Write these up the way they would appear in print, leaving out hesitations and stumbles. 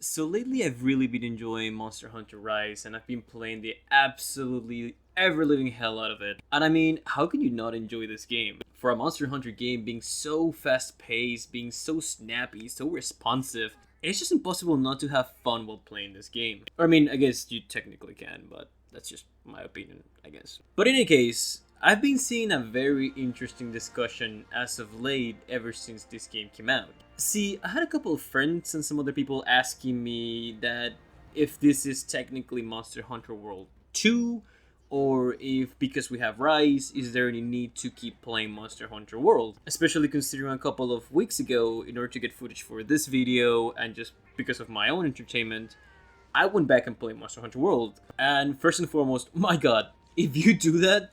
So lately, I've really been enjoying Monster Hunter Rise, and I've been playing the absolutely ever living hell out of it. And I mean, how can you not enjoy this game? For a Monster Hunter game being so fast paced, being so snappy, so responsive, it's just impossible not to have fun while playing this game. Or I mean, I guess you technically can, but that's just my opinion, I guess. But in any case, I've been seeing a very interesting discussion as of late ever since this game came out. See, I had a couple of friends and some other people asking me that if this is technically Monster Hunter World 2, or if because we have Rise, is there any need to keep playing Monster Hunter World? Especially considering a couple of weeks ago, in order to get footage for this video, and just because of my own entertainment, I went back and played Monster Hunter World. And first and foremost, my god, if you do that,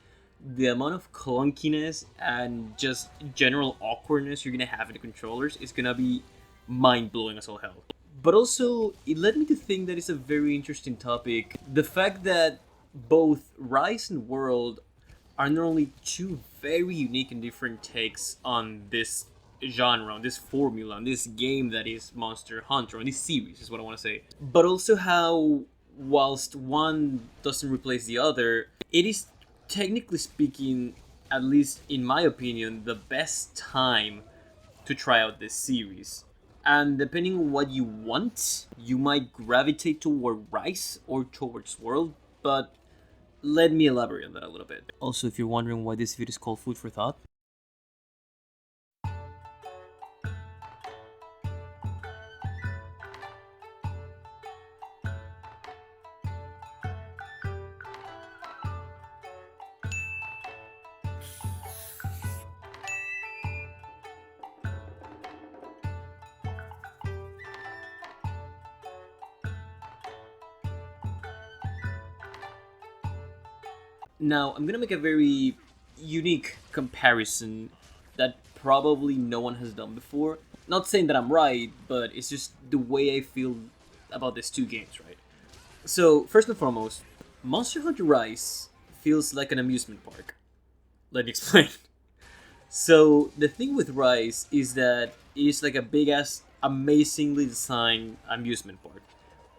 the amount of clunkiness and just general awkwardness you're gonna have in the controllers is gonna be mind blowing as all hell. But also, it led me to think that it's a very interesting topic. The fact that both Rise and World are not only two very unique and different takes on this genre, on this formula, on this game that is Monster Hunter, on this series, is what I want to say. But also how, whilst one doesn't replace the other, it is technically speaking, at least in my opinion, the best time to try out this series. And depending on what you want, you might gravitate toward Rise or towards World, but let me elaborate on that a little bit. Also, if you're wondering why this video is called Food for Thought, now I'm gonna make a very unique comparison that probably no one has done before. Not saying that I'm right, but it's just the way I feel about these two games, right? So, first and foremost, Monster Hunter Rise feels like an amusement park. Let me explain. So, the thing with Rise is that it's like a big ass, amazingly designed amusement park.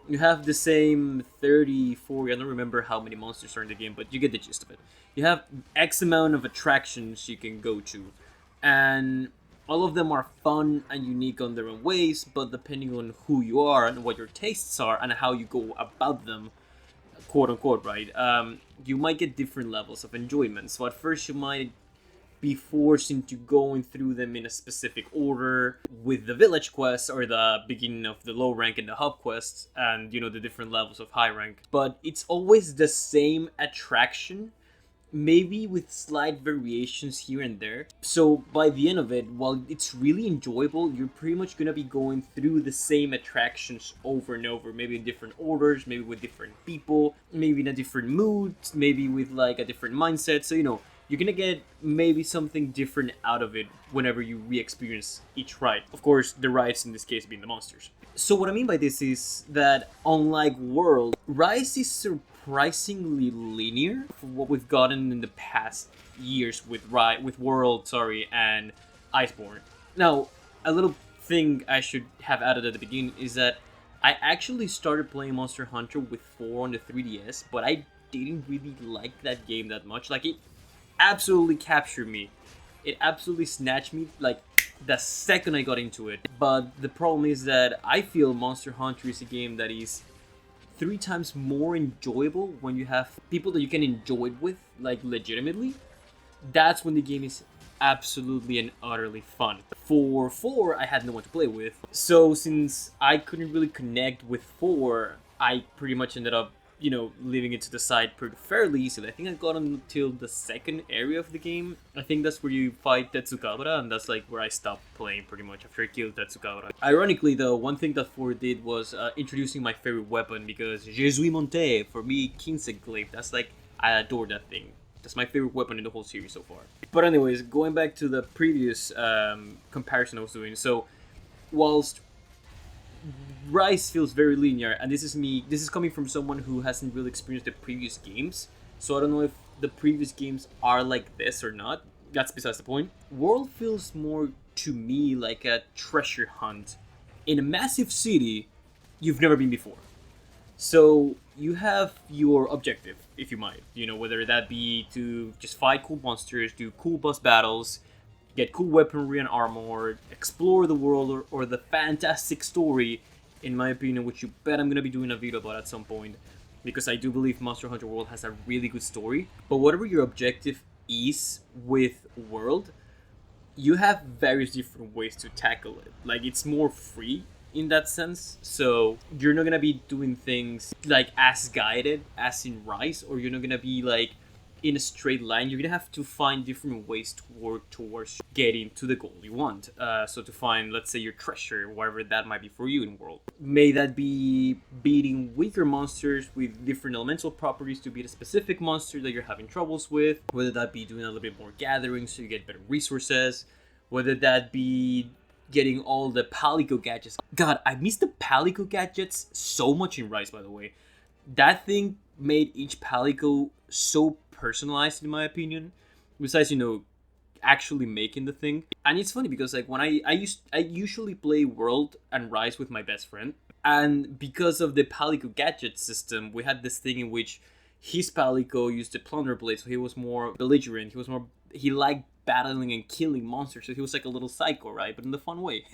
You have the same 30, 40, I don't remember how many monsters are in the game, but you get the gist of it. You have X amount of attractions you can go to, and all of them are fun and unique on their own ways, but depending on who you are and what your tastes are and how you go about them, quote unquote, right? You might get different levels of enjoyment. So at first you might be forced into going through them in a specific order with the village quests or the beginning of the low rank and the hub quests and the different levels of high rank, but it's always the same attraction, maybe with slight variations here and there. So by the end of it, while it's really enjoyable, you're pretty much gonna be going through the same attractions over and over, maybe in different orders, maybe with different people, maybe in a different mood, maybe with like a different mindset. So you're gonna get maybe something different out of it whenever you re-experience each ride. Of course, the rides in this case being the monsters. So what I mean by this is that unlike World, Rise is surprisingly linear for what we've gotten in the past years with World, and Iceborne. Now, a little thing I should have added at the beginning is that I actually started playing Monster Hunter with 4 on the 3DS, but I didn't really like that game that much. Like, it absolutely captured me. It absolutely snatched me like the second I got into it. But the problem is that I feel Monster Hunter is a game that is 3 times more enjoyable when you have people that you can enjoy it with, like legitimately. That's when the game is absolutely and utterly fun. For 4, I had no one to play with. So since I couldn't really connect with 4, I pretty much ended up leaving it to the side pretty fairly easily. I think I got until the second area of the game. I think that's where you fight Tetsukabra, and that's like where I stopped playing pretty much after I killed Tetsukabra. Ironically though, one thing that 4 did was introducing my favorite weapon, because Je suis monté, for me, Kinsegglaive, that's like, I adore that thing. That's my favorite weapon in the whole series so far. But anyways, going back to the previous comparison I was doing, so whilst Rise feels very linear, and this is coming from someone who hasn't really experienced the previous games, so I don't know if the previous games are like this or not. That's besides the point. World feels more to me like a treasure hunt in a massive city you've never been before. So you have your objective, if you might, whether that be to just fight cool monsters, do cool boss battles, get cool weaponry and armor, explore the world, or the fantastic story, in my opinion, which you bet I'm gonna be doing a video about at some point, because I do believe Monster Hunter World has a really good story. But whatever your objective is with World, you have various different ways to tackle it. Like, it's more free in that sense, so you're not gonna be doing things like as guided as in Rise, or you're not gonna be like in a straight line. You're gonna have to find different ways to work towards getting to the goal you want. So to find, let's say, your treasure, whatever that might be for you in World, may that be beating weaker monsters with different elemental properties to beat a specific monster that you're having troubles with, whether that be doing a little bit more gathering so you get better resources, whether that be getting all the Palico gadgets. God, I miss the Palico gadgets so much in Rise, by the way. That thing made each Palico so personalized, in my opinion, besides actually making the thing. And it's funny because, like, when I usually play World and Rise with my best friend, and because of the Palico gadget system, we had this thing in which his Palico used the Plunder Blade, so he was more belligerent, he liked battling and killing monsters, so he was like a little psycho, right? But in the fun way.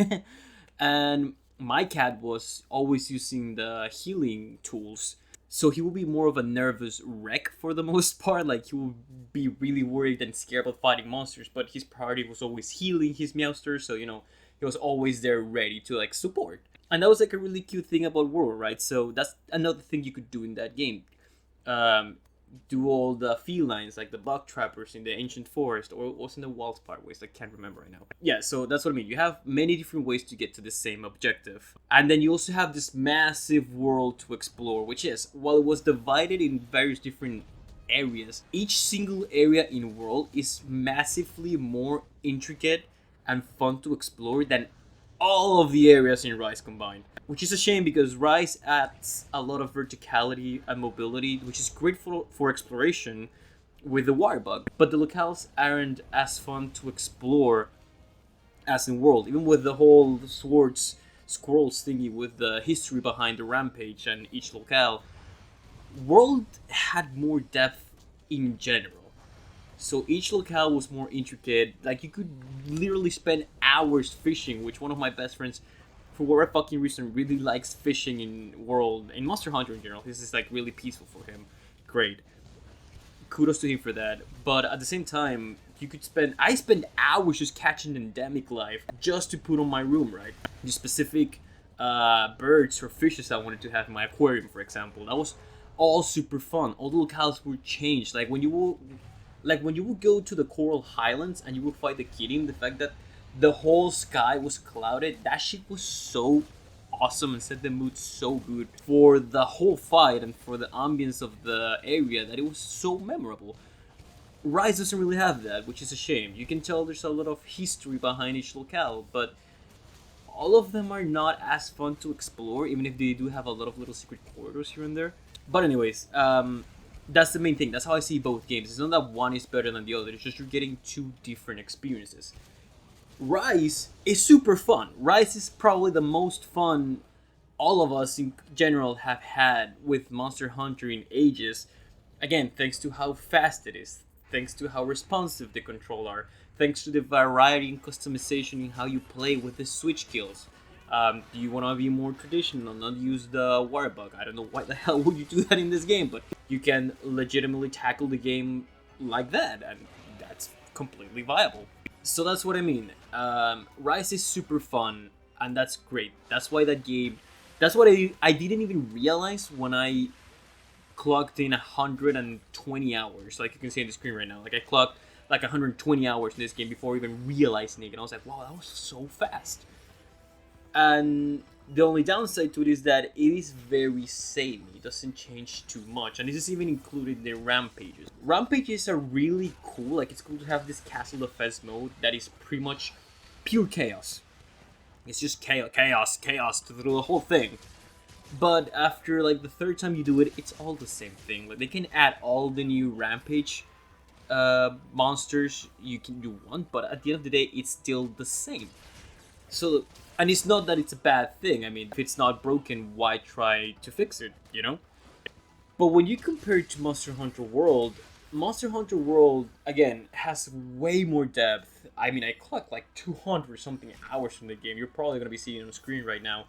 And my cat was always using the healing tools, so he will be more of a nervous wreck for the most part. Like, he will be really worried and scared about fighting monsters, but his priority was always healing his Meowster, so, he was always there ready to, like, support. And that was, like, a really cute thing about World, right? So that's another thing you could do in that game. Do all the felines, like the bug trappers in the ancient forest, or was in the wild part ways, I can't remember right now. Yeah, so that's what I mean. You have many different ways to get to the same objective. And then you also have this massive world to explore, which is, while it was divided in various different areas, each single area in World is massively more intricate and fun to explore than all of the areas in Rise combined. Which is a shame, because Rise adds a lot of verticality and mobility, which is great for exploration with the water bug. But the locales aren't as fun to explore as in World. Even with the whole swords, scrolls thingy with the history behind the rampage and each locale, World had more depth in general. So each locale was more intricate. Like, you could literally spend hours fishing, which one of my best friends, for whatever fucking reason, really likes fishing in World, in Monster Hunter in general. This is, like, really peaceful for him. Great. Kudos to him for that. But at the same time, I spend hours just catching endemic life just to put on my room, right? The specific birds or fishes I wanted to have in my aquarium, for example. That was all super fun. All the locales were changed. Like, when you would go to the Coral Highlands and you would fight the Kirim, the fact that the whole sky was clouded, that shit was so awesome and set the mood so good for the whole fight and for the ambience of the area that it was so memorable. Rise doesn't really have that, which is a shame. You can tell there's a lot of history behind each locale, but all of them are not as fun to explore, even if they do have a lot of little secret corridors here and there. But anyways, that's the main thing. That's how I see both games. It's not that one is better than the other. It's just you're getting two different experiences. Rise is super fun. Rise is probably the most fun all of us in general have had with Monster Hunter in ages. Again, thanks to how fast it is, thanks to how responsive the controls are, thanks to the variety and customization in how you play with the switch kills. Do you want to be more traditional, not use the water bug? I don't know why the hell would you do that in this game, but you can legitimately tackle the game like that, and that's completely viable. So that's what I mean. Rise is super fun, and that's great. That's why that game... That's what I didn't even realize when I clocked in 120 hours. Like you can see on the screen right now. Like, I clocked like 120 hours in this game before even realizing it. And I was like, wow, that was so fast. And the only downside to it is that it is very samey. It doesn't change too much. And this is even included in the rampages. Rampages are really cool. Like, it's cool to have this castle defense mode that is pretty much pure chaos. It's just chaos through the whole thing. But after, like, the third time you do it, it's all the same thing. Like, they can add all the new rampage monsters you want, but at the end of the day, it's still the same. So And it's not that it's a bad thing. I mean, if it's not broken, why try to fix it, you know? But when you compare it to Monster Hunter World, again, has way more depth. I mean, I clocked like 200 something hours from the game. You're probably going to be seeing it on screen right now,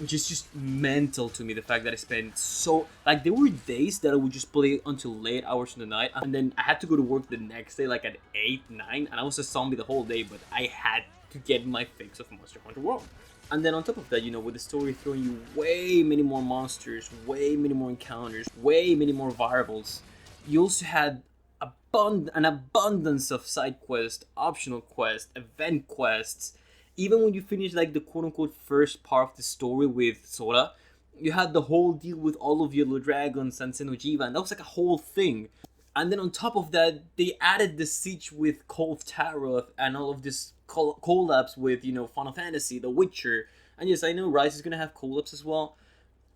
which is just mental to me. The fact that I spent so. Like, there were days that I would just play until late hours in the night, and then I had to go to work the next day, like at 8, 9, and I was a zombie the whole day, but I had to get my fix of Monster Hunter World. And then on top of that, with the story throwing you way many more monsters, way many more encounters, way many more variables, you also had an abundance of side quests, optional quests, event quests. Even when you finish like the quote unquote first part of the story with Sora, you had the whole deal with all of Yellow Dragons and Xeno'jiiva, and that was like a whole thing. And then on top of that, they added the siege with Kolth Taroth and all of this collabs with, Final Fantasy, The Witcher. And yes, I know Rise is gonna have collabs as well,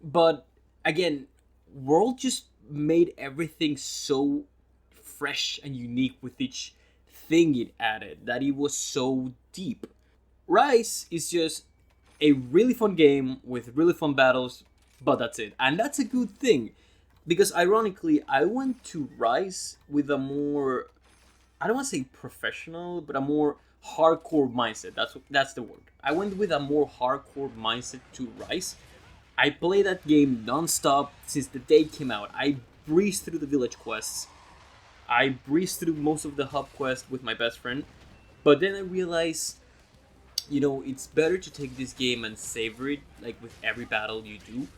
but again, World just made everything so fresh and unique with each thing it added that it was so deep. Rise is just a really fun game with really fun battles, but that's it. And that's a good thing. Because ironically, I went to Rise with a more, I don't want to say professional, but a more hardcore mindset. That's the word. I went with a more hardcore mindset to Rise. I played that game non-stop since the day it came out. I breezed through the village quests. I breezed through most of the hub quests with my best friend. But then I realized, it's better to take this game and savor it, like with every battle you do.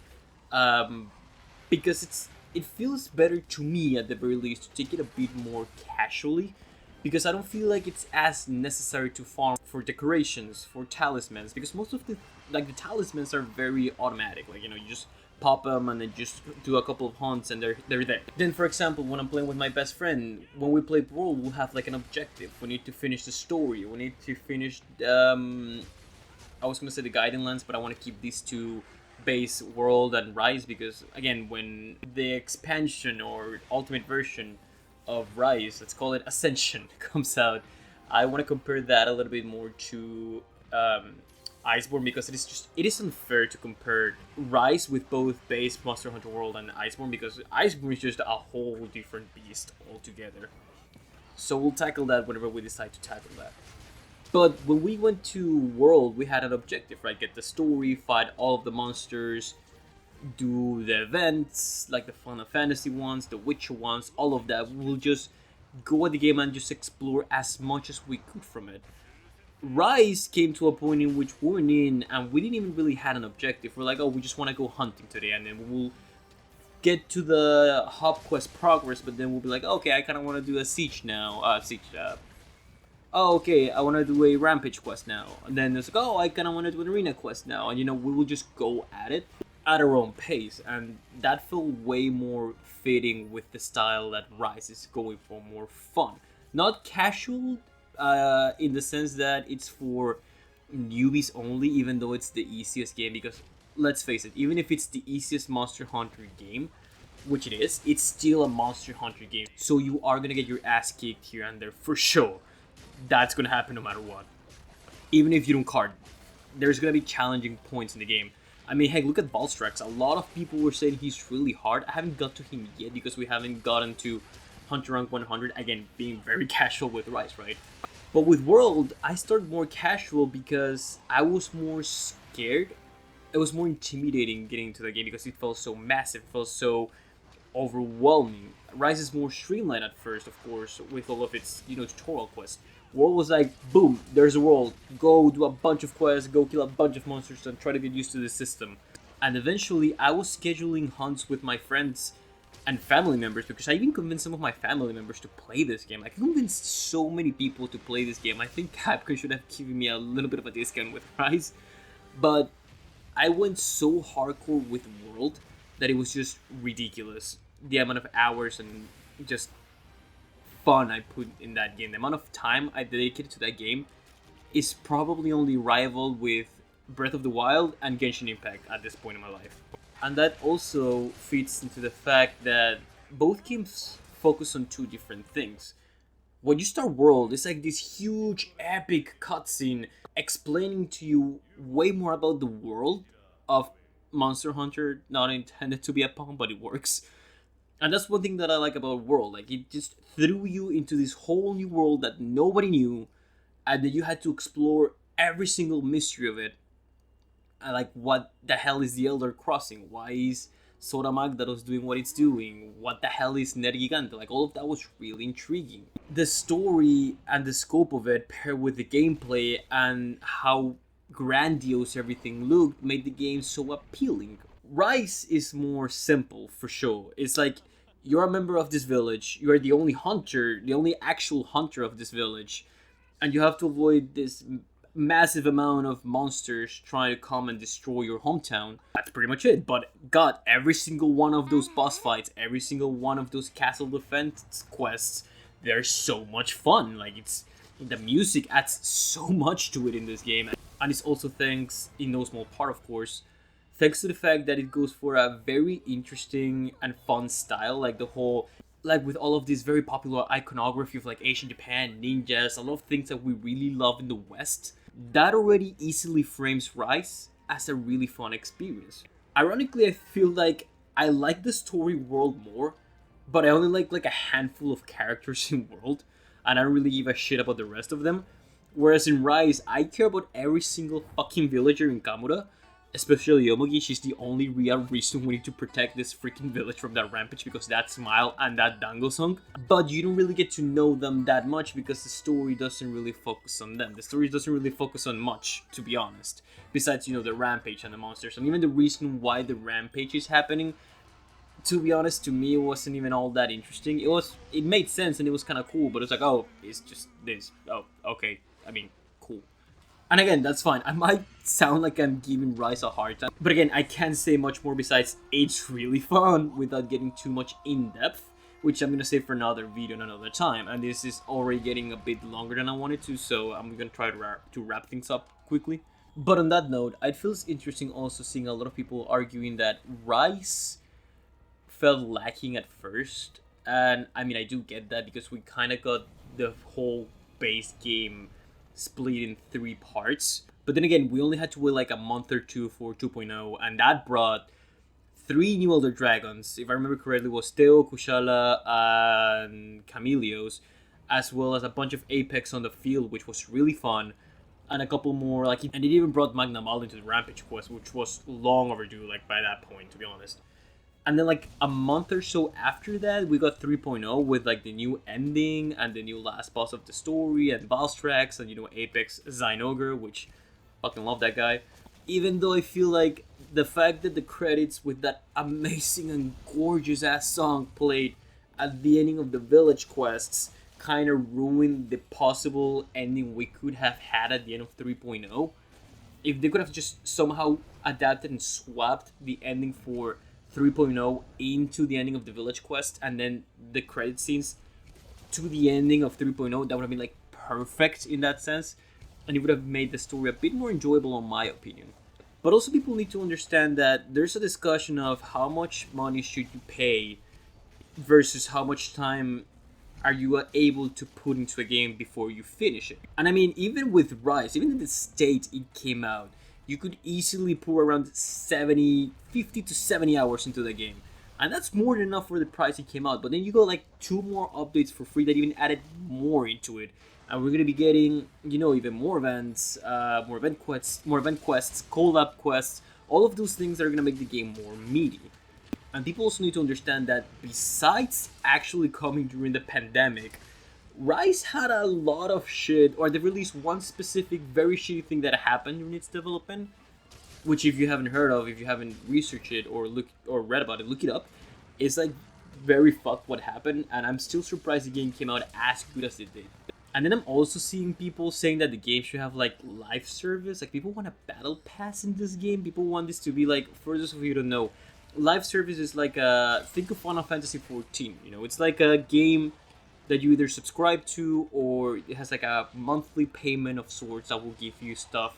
Because it feels better to me at the very least to take it a bit more casually, because I don't feel like it's as necessary to farm for decorations, for talismans, because most of the talismans are very automatic. Like, you just pop them and then just do a couple of hunts and they're there. Then, for example, when I'm playing with my best friend, when we play Brawl, we'll have like an objective. We need to finish the story. We need to finish. I was gonna say the Guiding Lands, but I want to keep these two base, World and Rise, because again, when the expansion or ultimate version of Rise, let's call it Ascension, comes out, I want to compare that a little bit more to Iceborne, because it is unfair to compare Rise with both base Monster Hunter World and Iceborne, because Iceborne is just a whole different beast altogether. So we'll tackle that whenever we decide to tackle that. But when we went to World, we had an objective, right? Get the story, fight all of the monsters, do the events, like the Final Fantasy ones, the Witcher ones, all of that. We'll just go at the game and just explore as much as we could from it. Rise came to a point in which we weren't in, and we didn't even really had an objective. We're like, oh, we just want to go hunting today, and then we'll get to the hub quest progress, but then we'll be like, okay, I kind of want to do a siege now. Oh, okay, I want to do a rampage quest now. And then it's like, oh, I kind of want to do an arena quest now. And, we will just go at it at our own pace. And that felt way more fitting with the style that Rise is going for, more fun. Not casual in the sense that it's for newbies only, even though it's the easiest game. Because, let's face it, even if it's the easiest Monster Hunter game, which it is, it's still a Monster Hunter game. So you are going to get your ass kicked here and there for sure. That's gonna happen no matter what. Even if you don't card, there's gonna be challenging points in the game. I mean, heck, look at Valstrax. A lot of people were saying he's really hard. I haven't got to him yet because we haven't gotten to Hunter Rank 100. Again, being very casual with Rise, right? But with World, I started more casual because I was more scared. It was more intimidating getting into the game because it felt so massive. It felt so overwhelming. Rise is more streamlined at first, of course, with all of its, tutorial quests. World was like, boom, there's a world. Go do a bunch of quests, go kill a bunch of monsters, and try to get used to the system. And eventually, I was scheduling hunts with my friends and family members, because I even convinced some of my family members to play this game. I convinced so many people to play this game. I think Capcom should have given me a little bit of a discount with Rise. But I went so hardcore with World that it was just ridiculous. The amount of hours and just fun I put in that game, the amount of time I dedicated to that game is probably only rivaled with Breath of the Wild and Genshin Impact at this point in my life. And that also fits into the fact that both games focus on two different things. When you start World, it's like this huge epic cutscene explaining to you way more about the world of Monster Hunter. Not intended to be a pun, but it works. And that's one thing that I like about World. Like, it just threw you into this whole new world that nobody knew, and then you had to explore every single mystery of it. And like, what the hell is the Elder Crossing? Why is Sora Magdaros doing what it's doing? What the hell is Nergigante? Like, all of that was really intriguing. The story and the scope of it, paired with the gameplay and how grandiose everything looked, made the game so appealing. Rise is more simple, for sure. It's like, you're a member of this village, you're the only hunter, the only actual hunter of this village, and you have to avoid this massive amount of monsters trying to come and destroy your hometown. That's pretty much it. But God, every single one of those boss fights, every single one of those castle defense quests, they're so much fun. Like, it's the music adds so much to it in this game, and it's also thanks, in no small part, of course, thanks to the fact that it goes for a very interesting and fun style. Like, the whole, like, with all of this very popular iconography of like Asian Japan, ninjas, a lot of things that we really love in the West, that already easily frames Rise as a really fun experience. Ironically, I feel like I like the story world more, but I only like a handful of characters in World, and I don't really give a shit about the rest of them. Whereas in Rise, I care about every single fucking villager in Kamura, especially Yomogi. She's the only real reason we need to protect this freaking village from that rampage, because that smile and that dango song. But you don't really get to know them that much because the story doesn't really focus on them. The story doesn't really focus on much, to be honest. Besides, the rampage and the monsters. And even the reason why the rampage is happening, to be honest, to me, it wasn't even all that interesting. It made sense and it was kind of cool, but it's like, oh, it's just this. Oh, okay. I mean, cool. And again, that's fine. I might sound like I'm giving Rise a hard time, but again, I can't say much more besides it's really fun without getting too much in depth, which I'm gonna save for another video another time. And this is already getting a bit longer than I wanted to, so I'm gonna try to wrap things up quickly. But on that note, it feels interesting also seeing a lot of people arguing that Rise felt lacking at first. And I mean, I do get that because we kind of got the whole base game split in 3 parts. But then again, we only had to wait like a month or two for 2.0, and that brought 3 new Elder Dragons. If I remember correctly, it was Teo, Kushala, and Camelios, as well as a bunch of Apex on the field, which was really fun, and a couple more, like, and it even brought Magna Mal into the Rampage quest, which was long overdue, like, by that point, to be honest. And then, like, a month or so after that, we got 3.0 with, like, the new ending and the new last boss of the story and Valstrax and, Apex Zynoger, which fucking love that guy. Even though I feel like the fact that the credits with that amazing and gorgeous ass song played at the ending of the village quests kind of ruined the possible ending we could have had at the end of 3.0. If they could have just somehow adapted and swapped the ending for 3.0 into the ending of the village quest and then the credit scenes to the ending of 3.0, that would have been like perfect in that sense, and it would have made the story a bit more enjoyable, in my opinion. But also, people need to understand that there's a discussion of how much money should you pay versus how much time are you able to put into a game before you finish it. And I mean, even with Rise, even in the state it came out, you could easily pour around 50 to 70 hours into the game. And that's more than enough for the price it came out. But then you got like 2 more updates for free that even added more into it. And we're going to be getting, even more events, more event quests, collab quests. All of those things are going to make the game more meaty. And people also need to understand that besides actually coming during the pandemic, Rise had a lot of shit, or they released one specific very shitty thing that happened during its development, which if you haven't heard of, if you haven't researched it or read about it, look it up. It's like very fucked what happened, and I'm still surprised the game came out as good as it did. And then I'm also seeing people saying that the game should have like live service. Like, people want a battle pass in this game. People want this to be like, for those of you who don't know, live service is like think of Final Fantasy 14. It's like a game that you either subscribe to, or it has like a monthly payment of sorts that will give you stuff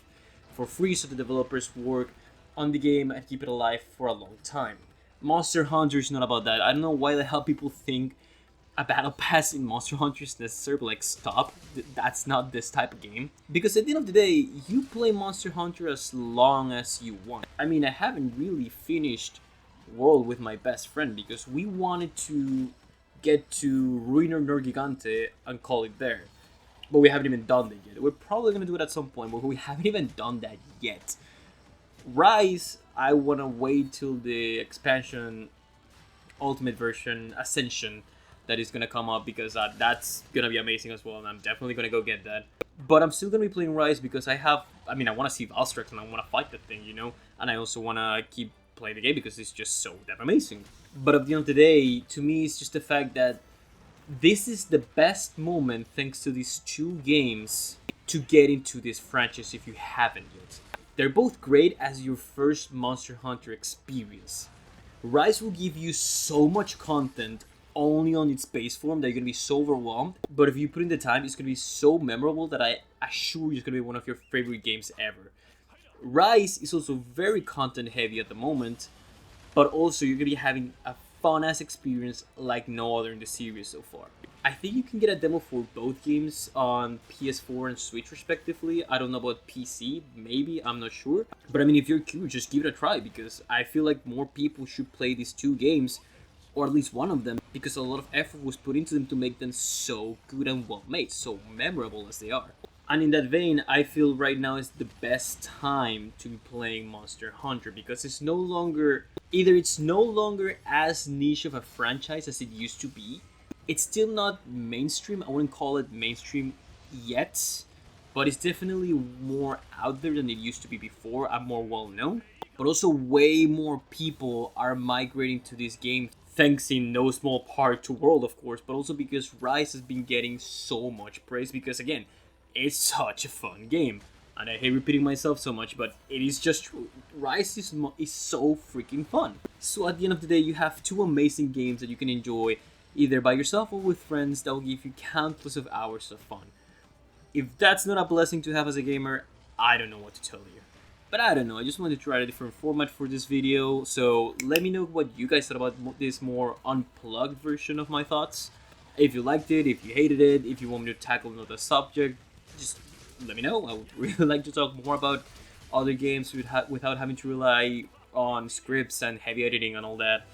for free, so the developers work on the game and keep it alive for a long time. Monster Hunter is not about that. I don't know why the hell people think a battle pass in Monster Hunter is necessary, but like stop. That's not this type of game. Because at the end of the day, you play Monster Hunter as long as you want. I mean, I haven't really finished World with my best friend because we wanted to get to Ruiner Norgigante and call it there. But we haven't even done that yet. We're probably gonna do it at some point, but we haven't even done that yet. Rise, I wanna wait till the expansion Ultimate version Ascension that is gonna come up because that's gonna be amazing as well, and I'm definitely gonna go get that. But I'm still gonna be playing Rise because I mean, I want to see Valstrax and I want to fight that thing, you know, and I also want to keep playing the game because it's just so damn amazing. But at the end of the day, to me, it's just the fact that this is the best moment, thanks to these two games, to get into this franchise if you haven't yet. They're both great as your first Monster Hunter experience. Rise will give you so much content only on its base form that you're gonna be so overwhelmed. But if you put in the time, it's gonna be so memorable that I assure you it's gonna be one of your favorite games ever. Rise is also very content heavy at the moment, but also you're gonna be having a fun ass experience like no other in the series so far. I think you can get a demo for both games on PS4 and Switch respectively. I don't know about PC, maybe, I'm not sure. But I mean, if you're curious, just give it a try because I feel like more people should play these two games, or at least one of them, because a lot of effort was put into them to make them so good and well made, so memorable as they are. And in that vein, I feel right now is the best time to be playing Monster Hunter because it's no longer as niche of a franchise as it used to be. It's still not mainstream. I wouldn't call it mainstream yet, but it's definitely more out there than it used to be before. I'm more well known, but also way more people are migrating to this game, thanks in no small part to World, of course, but also because Rise has been getting so much praise because, again, it's such a fun game. And I hate repeating myself so much, but it is just true. Rise is so freaking fun. So at the end of the day, you have two amazing games that you can enjoy either by yourself or with friends that will give you countless of hours of fun. If that's not a blessing to have as a gamer, I don't know what to tell you. But I don't know, I just wanted to try a different format for this video, so let me know what you guys thought about this more unplugged version of my thoughts. If you liked it, if you hated it, if you want me to tackle another subject, just let me know. I would really like to talk more about other games without having to rely on scripts and heavy editing and all that.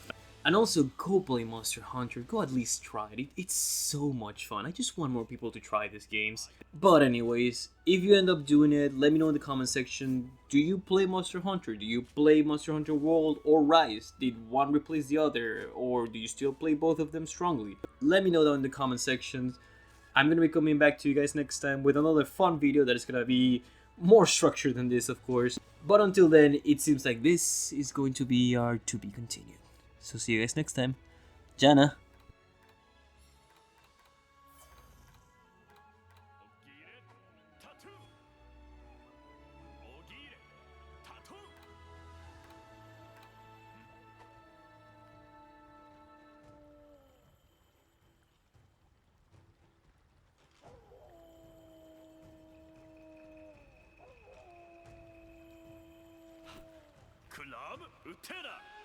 And also, go play Monster Hunter. Go at least try it. It's so much fun. I just want more people to try these games. But anyways, if you end up doing it, let me know in the comment section. Do you play Monster Hunter? Do you play Monster Hunter World or Rise? Did one replace the other? Or do you still play both of them strongly? Let me know down in the comment section. I'm going to be coming back to you guys next time with another fun video that is going to be more structured than this, of course. But until then, it seems like this is going to be our to be continued. So see you guys next time. Jana. Club Utena!